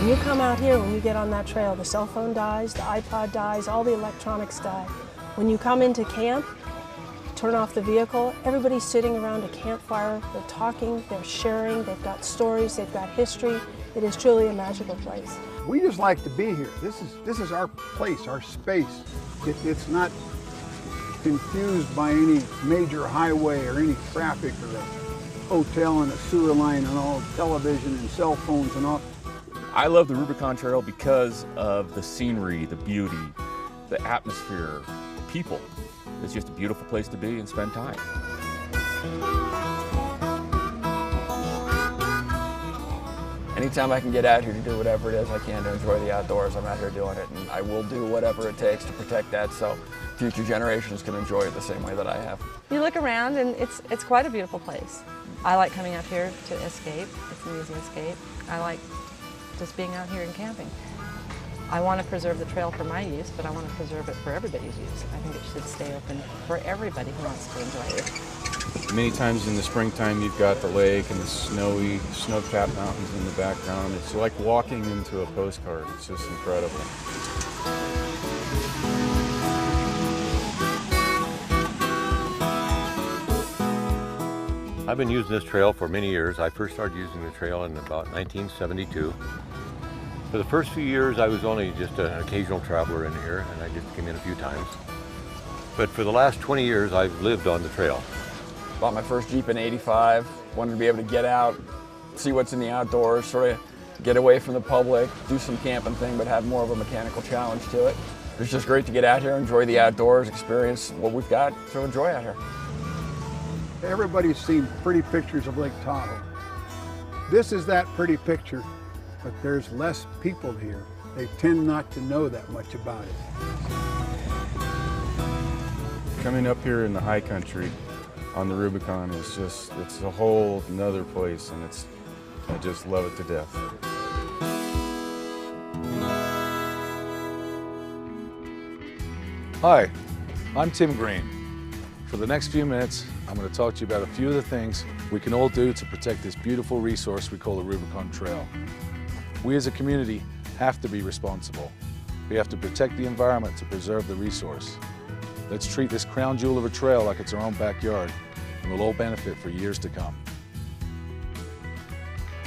When you come out here, when you get on that trail, the cell phone dies, the iPod dies, all the electronics die. When you come into camp, turn off the vehicle, everybody's sitting around a campfire, they're talking, they're sharing, they've got stories, they've got history. It is truly a magical place. We just like to be here. This is our place, our space. It's not confused by any major highway or any traffic or a hotel and a sewer line and all television and cell phones and all. I love the Rubicon Trail because of the scenery, the beauty, the atmosphere, the people. It's just a beautiful place to be and spend time. Anytime I can get out here to do whatever it is I can to enjoy the outdoors, I'm out here doing it, and I will do whatever it takes to protect that so future generations can enjoy it the same way that I have. You look around and it's quite a beautiful place. I like coming out here to escape. It's an easy escape. I like just being out here and camping. I want to preserve the trail for my use, but I want to preserve it for everybody's use. I think it should stay open for everybody who wants to enjoy it. Many times in the springtime you've got the lake and the snow-capped mountains in the background. It's like walking into a postcard. It's just incredible. I've been using this trail for many years. I first started using the trail in about 1972. For the first few years I was only just an occasional traveler in here, and I just came in a few times. But for the last 20 years I've lived on the trail. Bought my first Jeep in '85, wanted to be able to get out, see what's in the outdoors, sort of get away from the public, do some camping thing, but have more of a mechanical challenge to it. It's just great to get out here, enjoy the outdoors, experience what we've got to enjoy out here. Everybody's seen pretty pictures of Lake Tahoe. This is that pretty picture, but there's less people here. They tend not to know that much about it. Coming up here in the high country on the Rubicon is just, it's a whole nother place, and I just love it to death. Hi, I'm Tim Green. For the next few minutes, I'm going to talk to you about a few of the things we can all do to protect this beautiful resource we call the Rubicon Trail. We as a community have to be responsible. We have to protect the environment to preserve the resource. Let's treat this crown jewel of a trail like it's our own backyard, and we'll all benefit for years to come.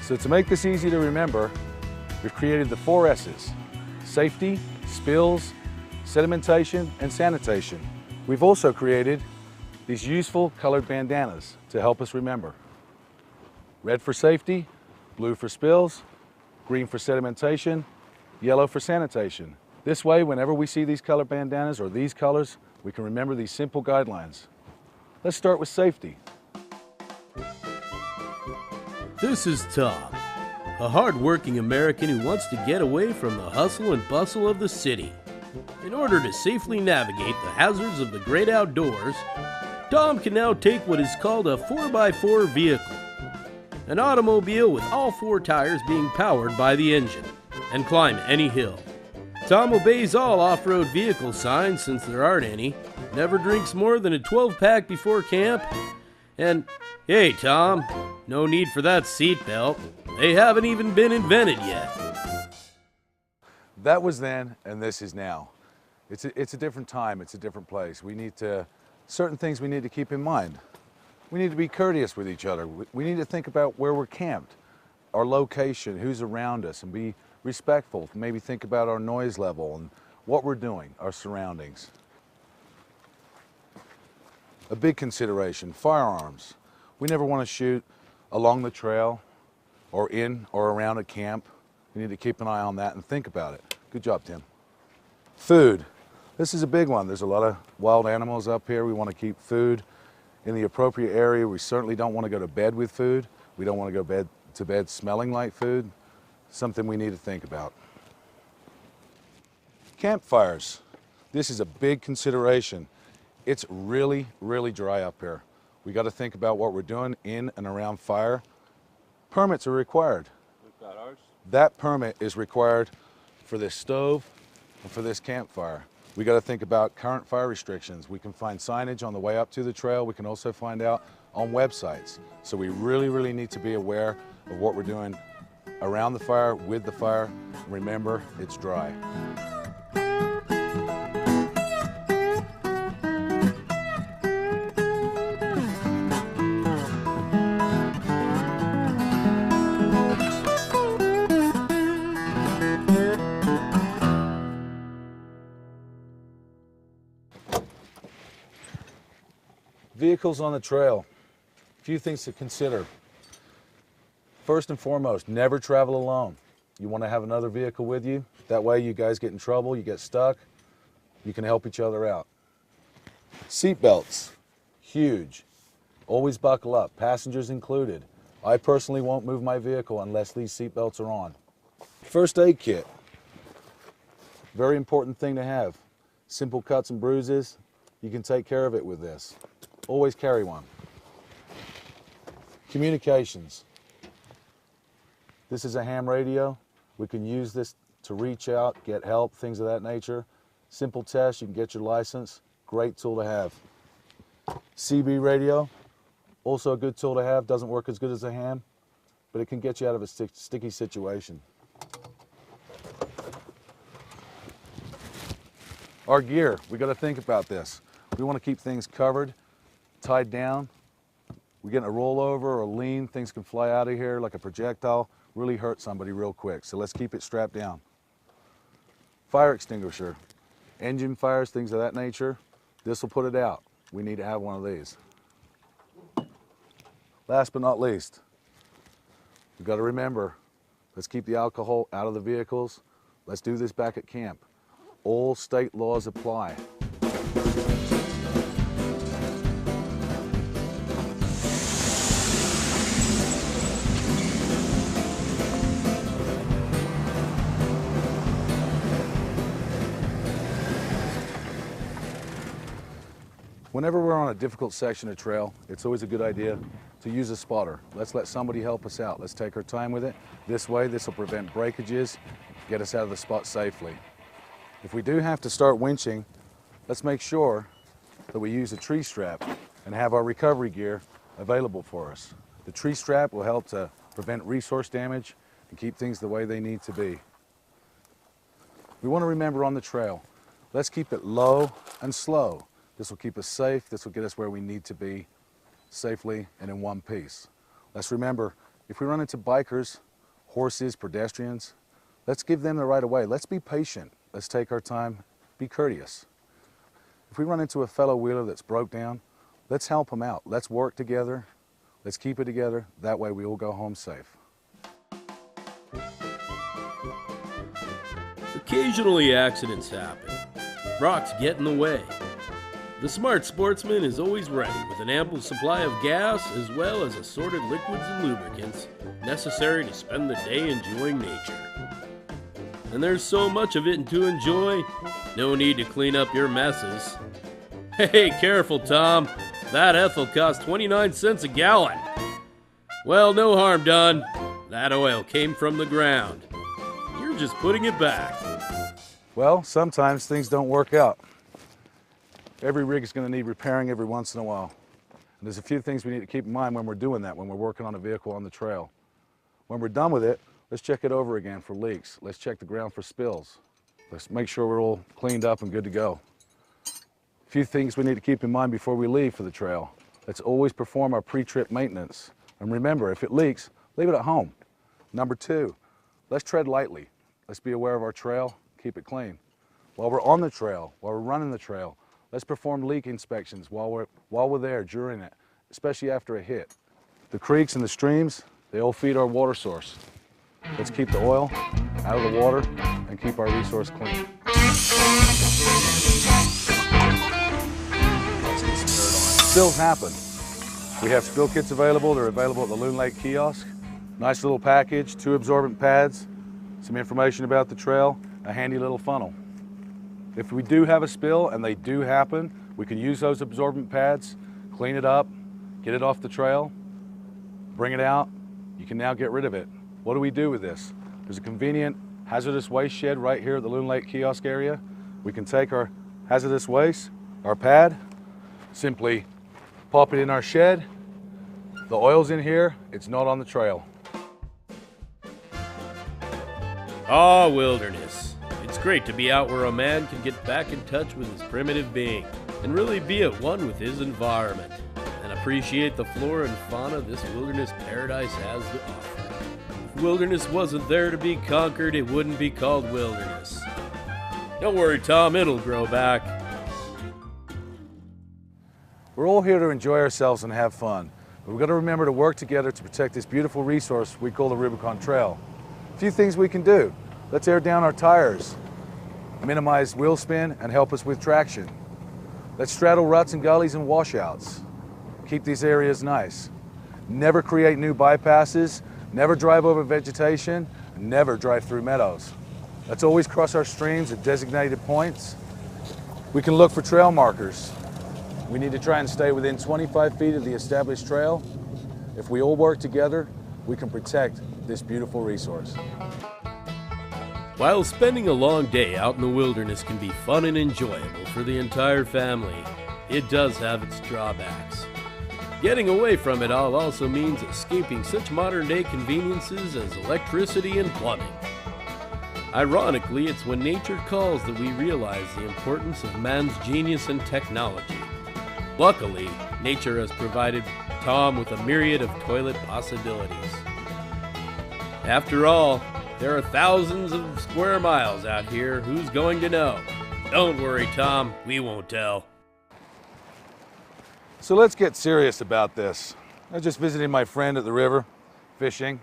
So to make this easy to remember, we've created the 4 S's: safety, spills, sedimentation, and sanitation. We've also created these useful colored bandanas to help us remember. Red for safety, blue for spills, green for sedimentation, yellow for sanitation. This way, whenever we see these colored bandanas or these colors, we can remember these simple guidelines. Let's start with safety. This is Todd, a hard-working American who wants to get away from the hustle and bustle of the city. In order to safely navigate the hazards of the great outdoors, Tom can now take what is called a 4x4 vehicle, an automobile with all 4 tires being powered by the engine, and climb any hill. Tom obeys all off-road vehicle signs since there aren't any, never drinks more than a 12-pack before camp, and, hey Tom, no need for that seatbelt. They haven't even been invented yet. That was then, and this is now. It's a different time, it's a different place. Certain things we need to keep in mind. We need to be courteous with each other. We need to think about where we're camped, our location, who's around us, and be respectful. Maybe think about our noise level and what we're doing, our surroundings. A big consideration, firearms. We never want to shoot along the trail or in or around a camp. We need to keep an eye on that and think about it. Good job, Tim. Food. This is a big one. There's a lot of wild animals up here. We want to keep food in the appropriate area. We certainly don't want to go to bed with food. We don't want to go to bed smelling like food. Something we need to think about. Campfires. This is a big consideration. It's really, really dry up here. We got to think about what we're doing in and around fire. Permits are required. We've got ours. That permit is required for this stove and for this campfire. We got to think about current fire restrictions. We can find signage on the way up to the trail. We can also find out on websites. So we really, really need to be aware of what we're doing around the fire, with the fire. Remember, it's dry. Vehicles on the trail. A few things to consider. First and foremost, never travel alone. You want to have another vehicle with you. That way you guys get in trouble, you get stuck, you can help each other out. Seat belts, huge. Always buckle up, passengers included. I personally won't move my vehicle unless these seat belts are on. First aid kit. Very important thing to have. Simple cuts and bruises, you can take care of it with this. Always carry one. Communications. This is a ham radio. We can use this to reach out, get help, things of that nature. Simple test, you can get your license. Great tool to have. CB radio, also a good tool to have. Doesn't work as good as a ham, but it can get you out of a sticky situation. Our gear, we got to think about this. We want to keep things covered, tied down. We get a rollover or a lean, things can fly out of here like a projectile, really hurt somebody real quick. So let's keep it strapped down. Fire extinguisher, engine fires, things of that nature. This will put it out. We need to have one of these. Last but not least, we've got to remember, let's keep the alcohol out of the vehicles. Let's do this back at camp. All state laws apply. Whenever we're on a difficult section of trail, it's always a good idea to use a spotter. Let's let somebody help us out. Let's take our time with it. This way, this will prevent breakages, get us out of the spot safely. If we do have to start winching, let's make sure that we use a tree strap and have our recovery gear available for us. The tree strap will help to prevent resource damage and keep things the way they need to be. We want to remember on the trail, let's keep it low and slow. This will keep us safe. This will get us where we need to be safely and in one piece. Let's remember, if we run into bikers, horses, pedestrians, let's give them the right of way. Let's be patient. Let's take our time, be courteous. If we run into a fellow wheeler that's broke down, let's help them out. Let's work together. Let's keep it together. That way we all go home safe. Occasionally accidents happen. Rocks get in the way. The smart sportsman is always ready with an ample supply of gas as well as assorted liquids and lubricants necessary to spend the day enjoying nature. And there's so much of it to enjoy, no need to clean up your messes. Hey, careful, Tom. That ethyl costs 29 cents a gallon. Well, no harm done. That oil came from the ground. You're just putting it back. Well, sometimes things don't work out. Every rig is going to need repairing every once in a while. And there's a few things we need to keep in mind when we're doing that, when we're working on a vehicle on the trail. When we're done with it, let's check it over again for leaks. Let's check the ground for spills. Let's make sure we're all cleaned up and good to go. A few things we need to keep in mind before we leave for the trail. Let's always perform our pre-trip maintenance. And remember, if it leaks, leave it at home. Number two, let's tread lightly. Let's be aware of our trail, keep it clean. While we're on the trail, while we're running the trail, let's perform leak inspections while we're there, during it, especially after a hit. The creeks and the streams, they all feed our water source. Let's keep the oil out of the water and keep our resource clean. Spills happen. We have spill kits available. They're available at the Loon Lake kiosk. Nice little package, 2 absorbent pads, some information about the trail, a handy little funnel. If we do have a spill, and they do happen, we can use those absorbent pads, clean it up, get it off the trail, bring it out. You can now get rid of it. What do we do with this? There's a convenient hazardous waste shed right here at the Loon Lake kiosk area. We can take our hazardous waste, our pad, simply pop it in our shed. The oil's in here, it's not on the trail. Ah, wilderness. It's great to be out where a man can get back in touch with his primitive being and really be at one with his environment and appreciate the flora and fauna this wilderness paradise has to offer. If wilderness wasn't there to be conquered, it wouldn't be called wilderness. Don't worry, Tom, it'll grow back. We're all here to enjoy ourselves and have fun, but we've got to remember to work together to protect this beautiful resource we call the Rubicon Trail. A few things we can do. Let's air down our tires, minimize wheel spin, and help us with traction. Let's straddle ruts and gullies and washouts. Keep these areas nice. Never create new bypasses, never drive over vegetation, and never drive through meadows. Let's always cross our streams at designated points. We can look for trail markers. We need to try and stay within 25 feet of the established trail. If we all work together, we can protect this beautiful resource. While spending a long day out in the wilderness can be fun and enjoyable for the entire family, it does have its drawbacks. Getting away from it all also means escaping such modern-day conveniences as electricity and plumbing. Ironically, it's when nature calls that we realize the importance of man's genius and technology. Luckily, nature has provided Tom with a myriad of toilet possibilities. After all, there are thousands of square miles out here. Who's going to know? Don't worry, Tom, we won't tell. So let's get serious about this. I was just visiting my friend at the river, fishing,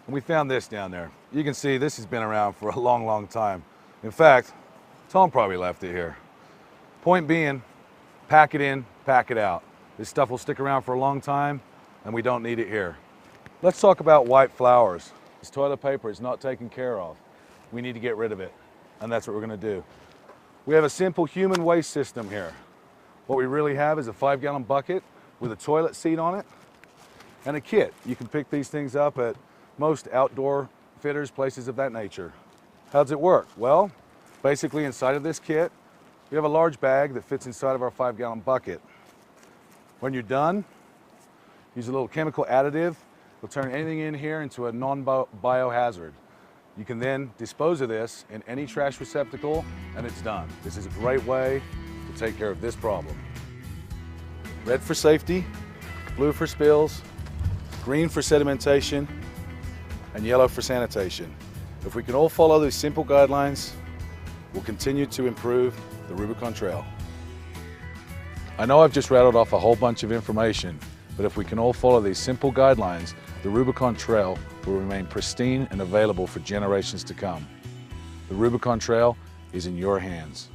and we found this down there. You can see this has been around for a long, long time. In fact, Tom probably left it here. Point being, pack it in, pack it out. This stuff will stick around for a long time, and we don't need it here. Let's talk about white flowers. This toilet paper is not taken care of. We need to get rid of it, and that's what we're gonna do. We have a simple human waste system here. What we really have is a 5-gallon bucket with a toilet seat on it and a kit. You can pick these things up at most outdoor fitters, places of that nature. How does it work? Well, basically inside of this kit, we have a large bag that fits inside of our 5-gallon bucket. When you're done, use a little chemical additive. It'll turn anything in here into a non-biohazard. You can then dispose of this in any trash receptacle, and it's done. This is a great way to take care of this problem. Red for safety, blue for spills, green for sedimentation, and yellow for sanitation. If we can all follow these simple guidelines, we'll continue to improve the Rubicon Trail. I know I've just rattled off a whole bunch of information, but if we can all follow these simple guidelines, the Rubicon Trail will remain pristine and available for generations to come. The Rubicon Trail is in your hands.